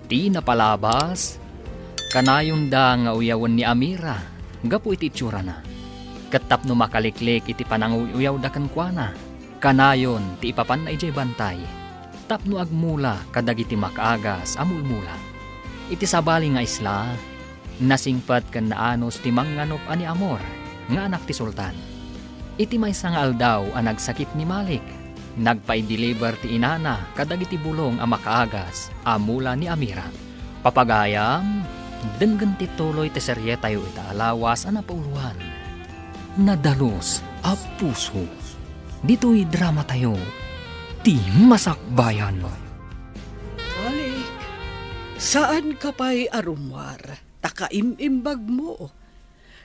Ti napalabas, kanayon da nga uyawan ni Amira, gapu iti itsura na. Katap no makaliklik iti pananguyaw da kankwana, kanayon ti ipapan na ijay bantay. Tapno agmula kadagiti makaagas amulmula. Iti sabali nga isla, nasingpat kan naanos ti manganop ani Amor, nga anak ti Sultan. Iti maysa nga aldaw ang nagsakit ni Malik. Nagpa-deliver ti inana kadagiti bulong ang makaagas amula ni Amira. Papagayam, denggan ti tuloy ti serye tayo ita alawas ang napauluan. Nadalos a puso. Dito'y drama tayo. Ti masakbayan. Malik, saan ka pa'y arumwar? Takaimimbag mo.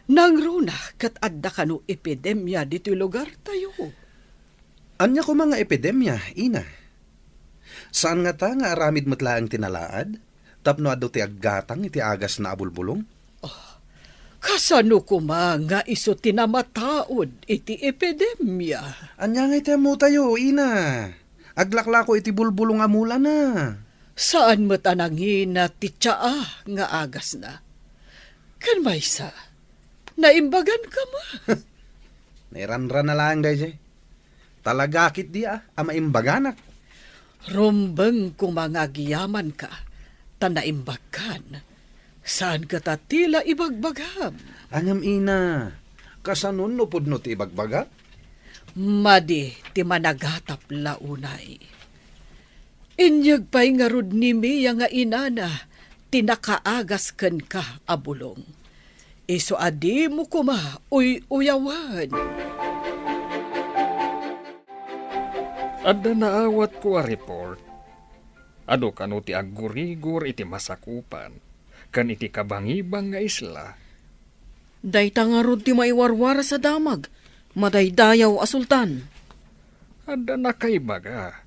Nang runa kat adda kanu epidemya dito'y lugar tayo. Anya ko mga epidemya, ina. Saan nga ta nga aramid matlaang tinalaad? Tapno ado ti aggatang iti agas na abulbulong? Kasano ko nga iso tinamataod iti epidemya? Anya nga iti mo tayo, ina. Aglakla ko iti bulbulong amula na. Saan mo tanangin na ti tsaa nga agas na? Kan maysa, naimbagan ka ma. Nairanran na lang, dayjay. Talagakit di ama imbaganak. Rumbeng kung mga giyaman ka, tanaimbagan. Saan ka tatila ibagbagam? Angam ina, kasanon no pudno ti ibagbaga? Madi ti managatap launay. Inyag pa'y nga rod ni Mia nga inana, tinakaagas ken ka abulong. Iso adi mo kuma, uyawan. Adda naawat ko a report. Ado kano ti aggurigur iti masakupan, kan iti kabangibang nga isla. Dayta nga rod ti maiwarwara sa damag, madaydayaw a sultan. Adda nakaibaga.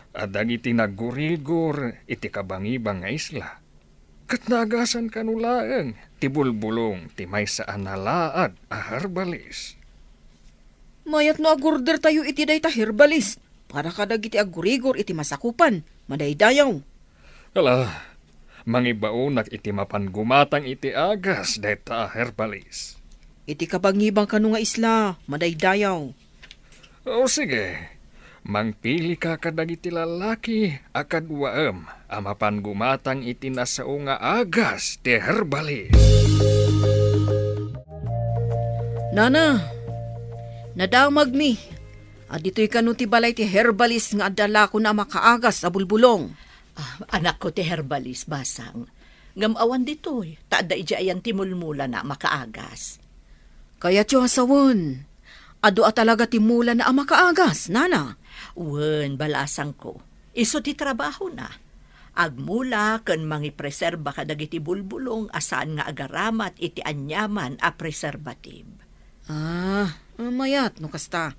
Adda iti naggurigur iti kabangibang nga isla. Kat nagasan kanulaeng ti bulbulong ti may saan nalaad a herbalis. Mayat no agurder tayo iti dayta herbalis. Para kadag iti agurigor iti masakupan, madaydayaw. Ala, mangibaonak iti mapangumatang iti agas deta herbalis. Iti kabangibang kanu nga isla, madaydayaw. O sige, mangpili ka kadag iti lalaki akadwaem a mapangumatang iti nasao nga agas ti herbalis. Nana, nadamag mi. Dito'y kanu ti balay ti herbalis nga adala ko na makaagas sa bulbulong. Anak ko ti herbalis, basang. Ngamawan dito'y, taada ijayan ti mulmula na makaagas. Kaya tiyo hasawon, ado talaga ti mula na makaagas, nana. Wen, balasang ko. Iso ti trabaho na. Agmula ken mangipreserba kadag iti bulbulong asaan nga agaramat iti anyaman a preservative. Mayat no kasta.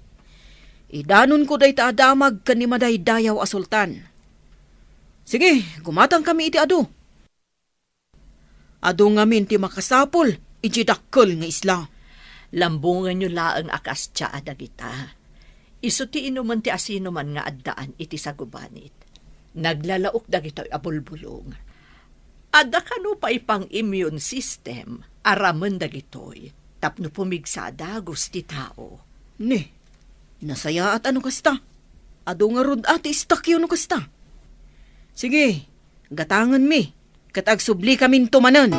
Idanon ko day taadamag kan ni madaydayaw a sultan. Sige, gumatang kami iti ado. Ado ngamin ti makasapol, iti dakkel nga isla. Lambungan nyo laang akas tsa adagita. Iso ti inuman ti asinuman nga addaan iti sagubanit. Naglalaok dagito'y abulbulong. Adda kanu pa ipang immune system, araman dagito'y, tapno pumigsada gusti tao. Ne, nasaya at ano kasta? Ado nga rod ati istakyo no kasta. Sige, gatangan mi. Katagsubli kamin tumanan.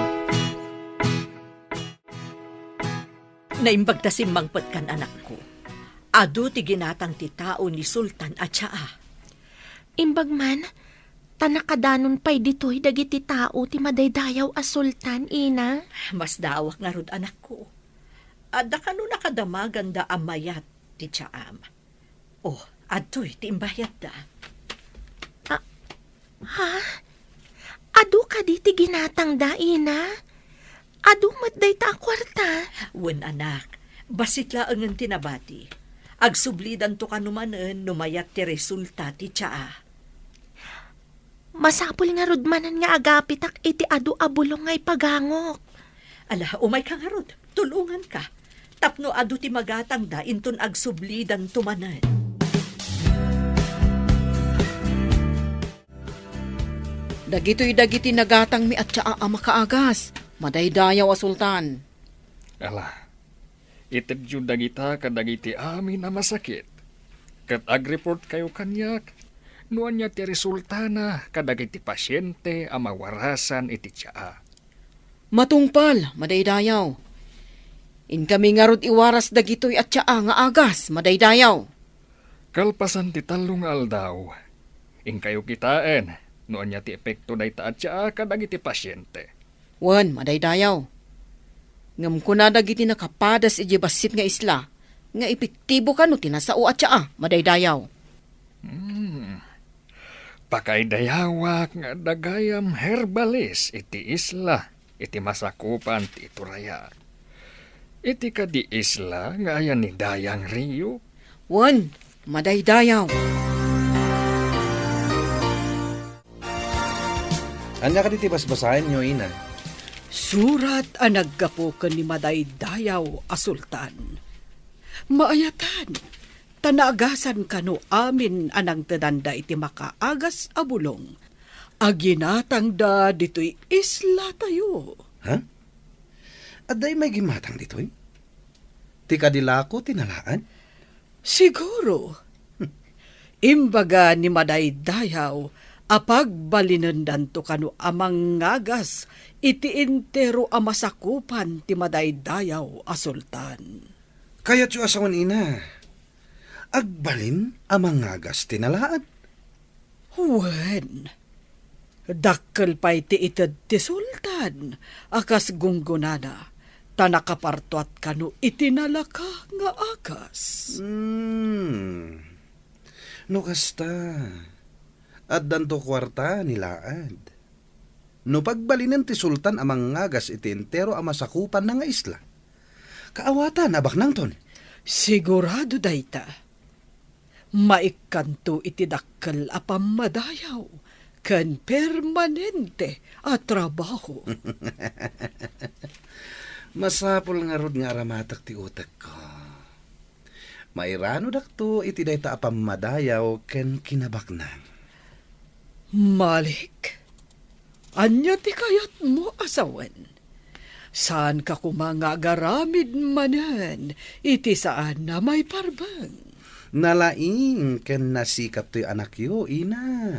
Naimbag ta simmangpet kan anak ko. Ado ti ginatang ti tao ni Sultan at siya. Imbag man, tanakadanon pa'y dito'y dagiti tao ti madaydayaw a sultan, ina. Mas dawak nga rod anak ko. Adda kanu nakadamagan da amayat ti tsaam. Oh, ado'y ti imbayat da. Ha? Adu ka di ti ginatang da, ina? Adu matday ta kwarta? Wen anak, basit laangan tinabati. Agsublidan to kanumanen numayat ti resulta ti tsaa. Masapul nga rudmanan nga agapitak iti adu abulong ngay pagangok. Ala, umay ka nga rod, tulungan ka. Tapno adu ti magatang da inton agsublidan tumanen. Dagiti nagatang mi at tsaa a makaagas. Madaydayaw a sultan. Ala, itadyo dagita kadagiti amin na masakit. Kat ag-report kayo kanyak. Nuan niya ti resulta na kadagiti pasyente a mawarasan iti tsaa. Matungpal, madaydayaw. In kami nga rod iwaras dagitoy at tsaa nga agas, madaydayaw. Kalpasan ti talong aldaw. In kayo kitaan, nuan niya ti epekto na ita at tsaa kadagiti pasyente. Wan, madaydayaw. Ngam ko na dagiti nakapadas iji basit nga isla, nga epektibo ka no tinasao at tsaa, madaydayaw. Pakaidayawak nga dagayam herbalis iti isla, iti masakupan ti Turaya. Iti kadi isla nga ayan ni Dayang Rio. Wan, madaydayaw. Anya ka diti basbasahin nyo, ina? Surat ang naggapukan ni Madaydayaw a sultan. Maayatan, tanagasan kano amin anang tadanda iti makaagas a bulong. Aginatang da dito'y isla tayo. Ha? Aday may gimatang dito'y? Ti kadilako tinalaan? Siguro. Imbaga ni Madaydayaw, apag balinandan to kano amang ngagas, iti intero a masakupan ti Madaydayaw a sultan. Kaya't yung asawan, ina. Agbalin amang ngagas tinalaan. Wen, dakkel pa iti ited ti sultan, akas gunggunana, tanakapartuat kano itinalaka nga agas. No kasta, at danto kwarta nilaad. No pagbalinan ti sultan amang ngagas iti entero a masakupan na nga isla. Kaawatan abak nang ton. Sigurado dayta, maikanto iti dakkel a pamadayaw, ken permanente a trabaho. Masapol nga rod nga aramatak ti utak ko. Mairano dakto iti dayta a pamadayaw ken kinabaknang. Malik, anya ti kayat mo asawen? Saan ka kumangagaramid manen, iti saan na may parbang? Nalaing ken nasikap to'y anak yo, ina.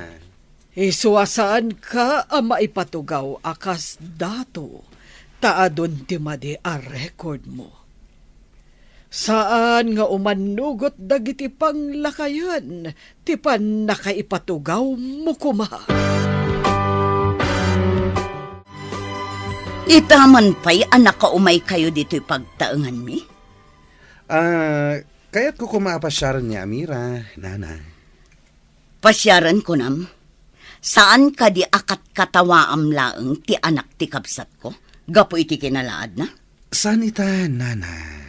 Isuasaan ka a maipatugaw akas dato, taadon ti madi a record mo. Saan nga umanugot dagiti panglakayan, ti pan nakaipatugaw mo kuma. Itaman pa'y anak ka umay kayo dito'y pagtaengan mi? Kaya't ko kumapasyaran ni Amira, nana. Pasyaran ko nam. Saan ka di akat katawaam laeng ti anak ti kabsat ko? Gapo iti kinalaad na? Saan ita, nana?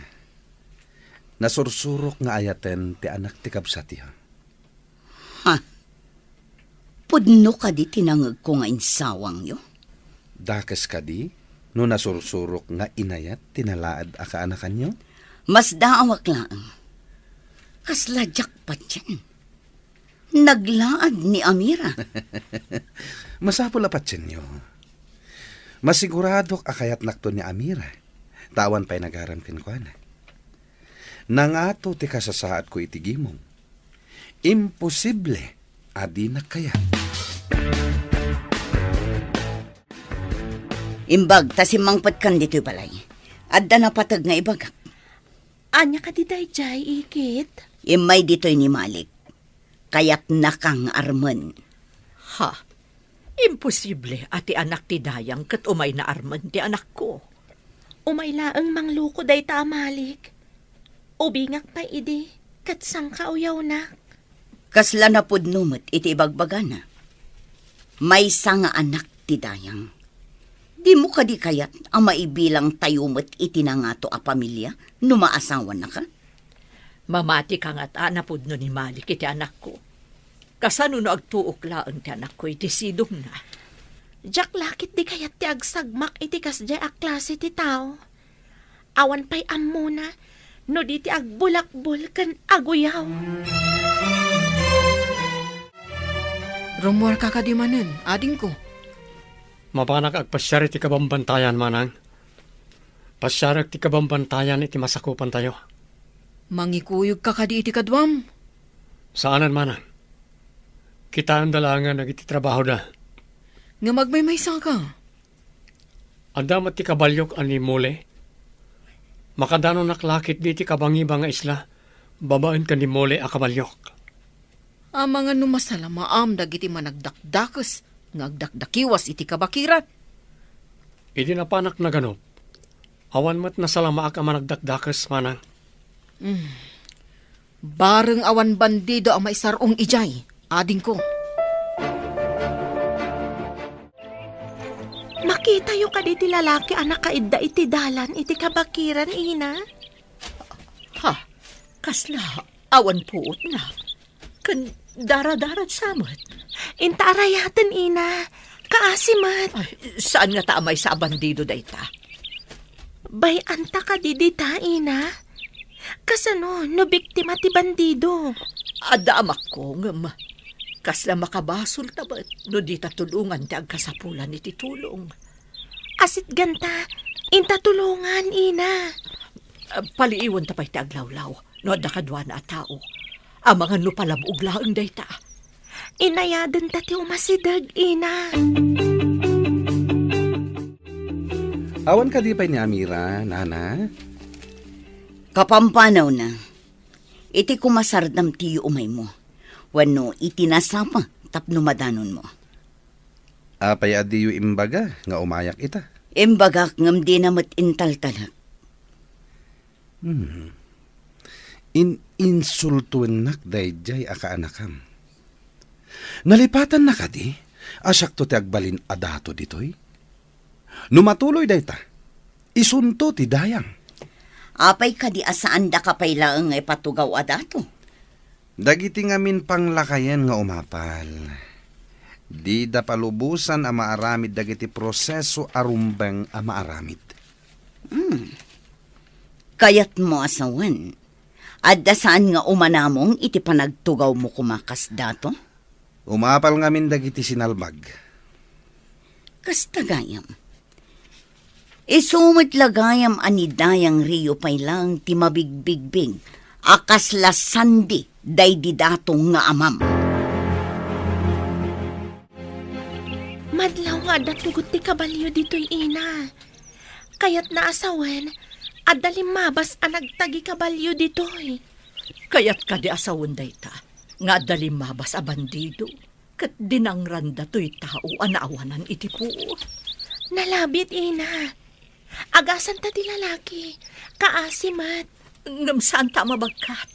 Nasursurok nga ayaten ti anak ti kabsat yo. Ha? Pudno ka di tinangag ko nga insawang yo? Dakes ka di? No nasursurok nga inayat tinalaad a kaanakan nyo? Mas daawak laeng. Kasladyak pa dyan. Naglaad ni Amira. Masapol apat nyo. Masiguradok akayat nakto ni Amira. Tawan pa'y nagaram kinkwana. Nangato ti kasasaad ko itigimong. Imposible adi na kaya. Imbag, tasimangpat kan dito'y balay. Adda na patag nga ibagak. Anya ka di dayjay, ikit? Imay dito'y ni Malik. Kaya't nakang armen. Ha? Imposible ati anak ti Dayang kat umay na arman ti anak ko. Umay laeng mangluko day ta Malik. Ubingak pa idi, kat sang kauyaw na. Kasla na pudnumot iti ibagbaga na. May nga anak ti Dayang. Di mo ka di kayat ang maibilang tayumot iti na nga to a pamilya no maasawan na ka? Mamati ka nga't anapod no ni Malik iti anak ko. Kasano no agtuok laang ti anak ko iti sidong na. Jak lakit di kayat ti agsagmak iti kasjay a klase ti tao. Awan pa'y amuna, no di ti agbulakbul kan aguyaw. Rumor ka kadimanen, ading ko. Mapanak agpasyari ti kabambantayan manang. Pasyarag ti kabambantayan iti masakupan tayo. Mangikuyog ka kadi iti kadwam. Saanan manang? Kita ang dalangan nag iti trabaho da. Nga magmaymaysa ka. Adamat ti kabalyok ani mole. Makadano naklakit di ti kabangiba nga isla. Babaan ka ni mole a kabalyok. Ang mga numasala maam dagiti managdakdakes. Ngagdakdakiwas iti kabakiran. Idi napanak na ganop. Awan mat nasalamaak ang managdakdakes manang. Bareng awan bandido ang maisarong ijay. Ading ko. Makita yung kaditi lalaki anak kaidda iti dalan iti kabakiran, ina. Ha, kasla, awan puot na. Kan dara-darat samot. Intaarayatan, ina. Kaasimat. Ay, saan nga tamay sa bandido dayta? Bay anta ka didita, ina. Kasano, no biktima ti bandido. Adamak ko, ngam. Kasla makabasol tabat, no di tatulungan ti agkasapulan iti tulong. Asit ganta, inta tulungan, ina. Paliiwan tapay ti aglawlaw, no adda kadwa na tao. Ang mga nupalabog laang dayta. Inayadan ta ti umasidag, ina. Awan ka di pa'y ni Amira, nana? Kapampanaw na. Iti kumasardam tiyo umay mo. Wano iti nasapa tapno madanon mo. Apay adiyo imbaga nga umayak ita. Imbagak ngam di namat intaltalak. Insultuan nak dayjay aka anakam. Nalipatan na ka di, asak to ti agbalin adato ditoy. Numatuloy dayta, isunto ti dayang. Apay ka di asaan da kapay laang ay patugaw adato. Dagiti ngamin panglakayan nga umapal. Di da palubusan a maaramid dagiti proseso arumbang a maaramid. Kayat mo asawan. Adda saan nga umanamong iti panagtugaw mo kumakas dato? Umapal ngamin dagiti sinalbag. Kasta gayam. Isumit lagayam anidayang riyo pay lang ti mabigbigbig. Akas lasandi day di datong nga amam. Madlaw nga datugot ti kabalyo dito'y ina. Kayat naasawen, adalim mabas ang nagtagi kabalyo dito'y. Kayat ka di asawon dayta, nga dalim mabas a bandido. Kat dinangranda to'y tao anaawanan iti puo. Nalabit, ina. Agasan ta ti lalaki. Kaasimat. Ngam saan ta mabagkat?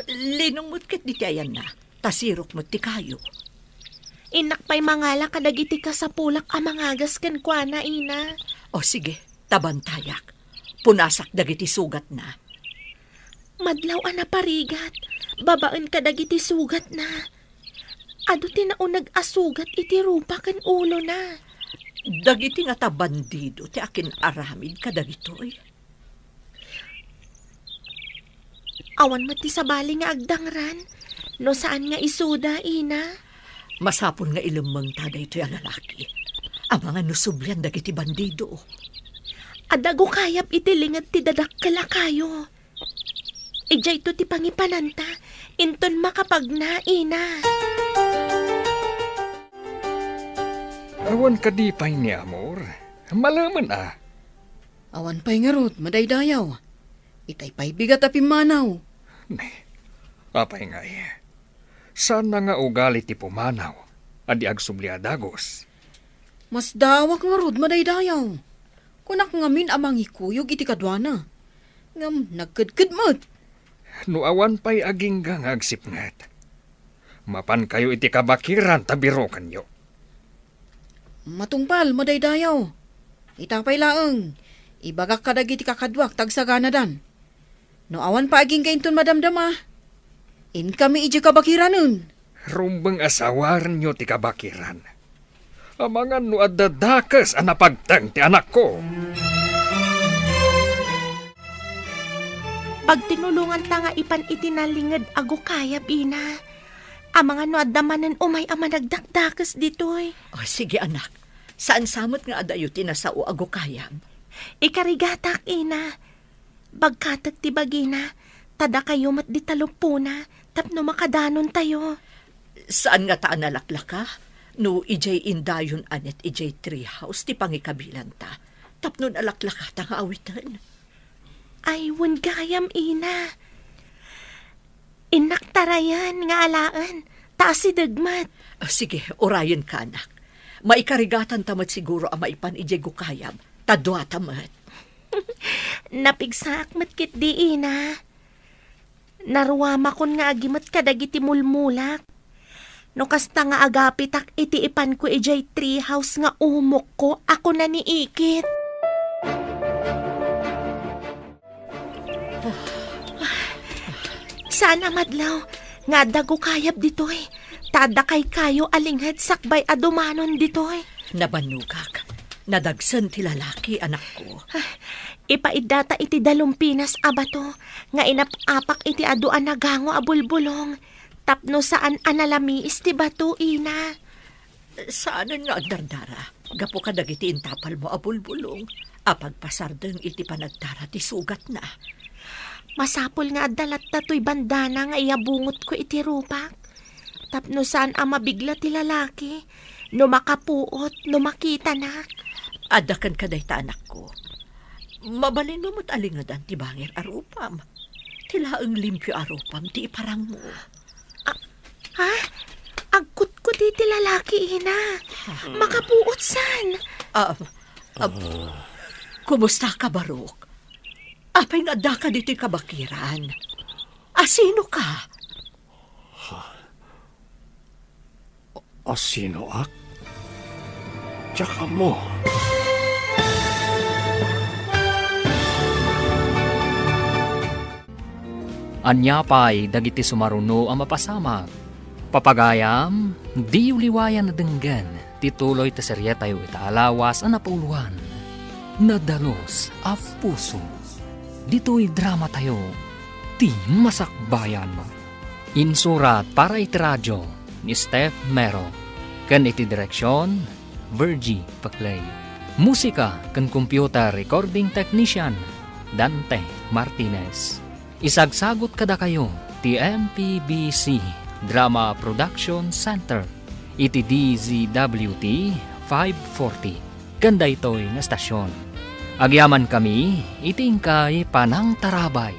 Linong mo't kat di tayan na. Tasirok mo't ti kayo. Inak pa'y mangala kadagiti ka sa pulak amangagas ken kuana, ina. O sige, tabantayak. Punasak dagiti sugat na. Madlaw ana parigat. Babaan kadagiti sugat na. Ado tinaunag asugat iti rupa ken ulo na. Dagiti nga ta bandido ti akin aramid kadagitoy. Awan mo ti sabali nga agdangran. No saan nga isuda, ina? Masapon nga ilamang taday ito yung lalaki. Ang mga nusublian dagiti bandido. Adago kayap itilingat ti dadakkala kayo. Ijay to ti pangipananta. Inton makapag na, ina. Awan ka di pa'y ni Amor. Malaman ah. Awan pa'y ngarot, madaydayaw. Itay pa'y bigat api manaw. Apay nga eh. Sana nga ugali ti pumanaw. Adi agsubli adagos. Mas dawak ngarot, madaydayaw. Kunak ngamin amang ikuyog iti kadwana. Ngam nagkadkad mo't. No awan pa'y aging gang agsipngat. Mapan kayo iti kabakiran tabiro kanyo. Matungpal, madaydayaw. Itapay laeng. Ibagak kadag iti kakadwak tagsagana dan. No awan pa aging kainton madamdama. In kami iji kabakiranon. Rumbang asawar nyo ti kabakiran. Amangan no adadakas anapagtang ti anak ko. Pag tinulungan ta nga ipan itinalingad ago kayap, ina. Ang mga no adamanan umay ama nagdakdakas ditoy. O sige anak, Saan samot nga adayo tinasao ago kayam? Ikarigatak, ina. Bagkatag ti bagina, tada kayo mat di talumpuna, tapno makadanon tayo. Saan nga taan nalaklak ka? No, ijay indayon anet ijay treehouse ti pangikabilan ta. Tapno nalaklak ka ta nga awitan. Ay, wan gayam, ina. Inaktarayan nga alaan, taas si dagmat. Sige, orayan ka anak. Maikarigatan tamat siguro ang maipan ijay gukayam. Tadwa tamat. Napigsak matkit di, ina. Naruwama kon nga agimat kadagiti mulmulak. No kasta nga agapitak iti ipan ko ijay treehouse nga umok ko, ako na niikit. Sana madlaw, nga dago kayab ditoy. Tada kay kayo alinghed sakbay adumanon ditoy. Nabanugak. Nadagsan ti lalaki, anak ko. Ipaidata iti dalumpinas abato, nga inapapak iti aduan na gango abulbulong. Tapno saan analamiis ti bato, ina. Saanan nga agdardara? Gapo ka dagiti intapal mo abulbulong. Apagpasardeng iti panagdara ti sugat na. Masapol nga adalat tatoy bandana nga iabungot ko iti rupak. Tapno saan ang mabigla ti lalaki, no makapuot, no makita na. Adakan ka day ta, anak ko. Mabalin mo mo't alingadan ti bangir arupam. Tilaang limpyo arupam ti iparang mo. Ha? Agkut ko di ti lalaki, ina. Makapuot san? Kumusta ka, Barok? Apay nga da ka dito'y kabakiran. Sino ka? Sino ak? Tsaka mo. Anyapay dagiti sumaruno ang mapasamag. Papagayam, di uliwayan na denggan, tituloy ta serye tayo itaalawas ang napuluhan. Nadalos a puso. Dito'y drama tayo, ti masakbayan mo. Insurat para iti radyo ni Steph Mero. Kan iti direksyon, Virgie Paclay. Musika kan computer recording technician, Dante Martinez. Isagsagot kada kayo, ti MPBC Drama Production Center. Iti DZWT 540. Ganda ito'y na stasyon. Agyaman kami, iting kay Panang Tarabay.